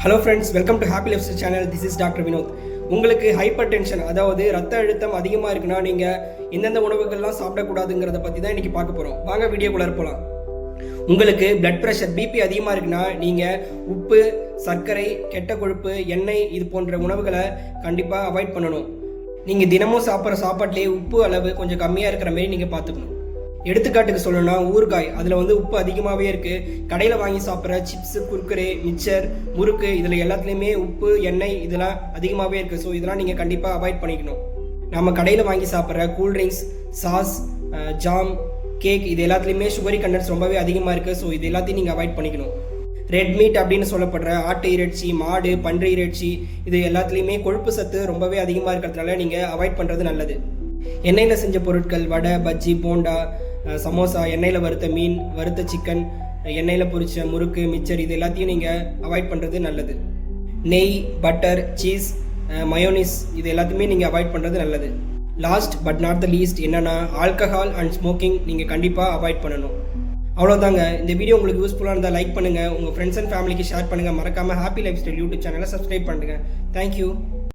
Hello friends, welcome to happy life channel. This is doctor Vinod. உங்களுக்கு hyper tension, அதாவது ரத்த அழுத்தம் அதிகமாக இருக்குன்னா நீங்கள் எந்தெந்த உணவுகள்லாம் சாப்பிடக்கூடாதுங்கிறத பற்றி தான் இன்றைக்கி பார்க்க போகிறோம். வாங்க வீடியோக்குள்ளே போகலாம். உங்களுக்கு பிளட் ப்ரெஷர், பிபி அதிகமாக இருக்குன்னா நீங்கள் உப்பு, சர்க்கரை, கெட்ட கொழுப்பு, எண்ணெய் இது போன்ற உணவுகளை கண்டிப்பாக அவாய்ட் பண்ணணும். நீங்கள் தினமும் சாப்பிட்ற சாப்பாட்டிலே உப்பு அளவு கொஞ்சம் கம்மியாக இருக்கிற மாரி நீங்கள் பார்த்துக்கணும். எடுத்துக்காட்டுக்கு சொல்லணும்னா ஊறுகாய், அதில் உப்பு அதிகமாகவே இருக்குது. கடையில் வாங்கி சாப்பிட்ற சிப்ஸு, குர்குரே, மிக்சர், முறுக்கு இதில் எல்லாத்துலேயுமே உப்பு, எண்ணெய் இதெல்லாம் அதிகமாகவே இருக்குது. ஸோ இதெல்லாம் நீங்கள் கண்டிப்பாக அவாய்ட் பண்ணிக்கணும். நம்ம கடையில் வாங்கி சாப்பிட்ற கூல்ட்ரிங்க்ஸ், சாஸ், ஜாம், கேக் இது எல்லாத்துலேயுமே சுகரி கண்டென்ட்ஸ் ரொம்பவே அதிகமாக இருக்குது. ஸோ இது எல்லாத்தையும் நீங்கள் அவாய்ட் பண்ணிக்கணும். ரெட் மீட் அப்படின்னு சொல்லப்படுற ஆட்டு இறைச்சி, மாடு, பன்றி இறைச்சி இது எல்லாத்துலேயுமே கொழுப்பு சத்து ரொம்பவே அதிகமாக இருக்கிறதுனால நீங்கள் அவாய்ட் பண்ணுறது நல்லது. எண்ணெயில் செஞ்ச பொருட்கள், வடை, பஜ்ஜி, போண்டா, சமோசா, எண்ணெயில் வறுத்த மீன், வறுத்த சிக்கன், எண்ணெயில் பொரிச்ச முறுக்கு, மிச்சர் இது எல்லாத்தையும் நீங்கள் அவாய்ட் பண்ணுறது நல்லது. நெய், பட்டர், சீஸ், மயோனிஸ் இது எல்லாத்தையுமே நீங்கள் அவாய்ட் பண்ணுறது நல்லது. Last but not the least என்னென்னா ஆல்கஹால் அண்ட் ஸ்மோக்கிங் நீங்கள் கண்டிப்பாக அவாய்ட் பண்ணணும். அவ்வளோதாங்க. இந்த வீடியோ உங்களுக்கு யூஸ்ஃபுல்லாக இருந்தால் லைக் பண்ணுங்கள், உங்கள் ஃப்ரெண்ட்ஸ் அண்ட் ஃபேமிலிக்கு ஷேர் பண்ணுங்கள். மறக்காமல் ஹாப்பி லைஃப் ஸ்டைல் யூடியூப் சேனலை சப்ஸ்கிரைப் பண்ணுங்கள். தேங்க்யூ.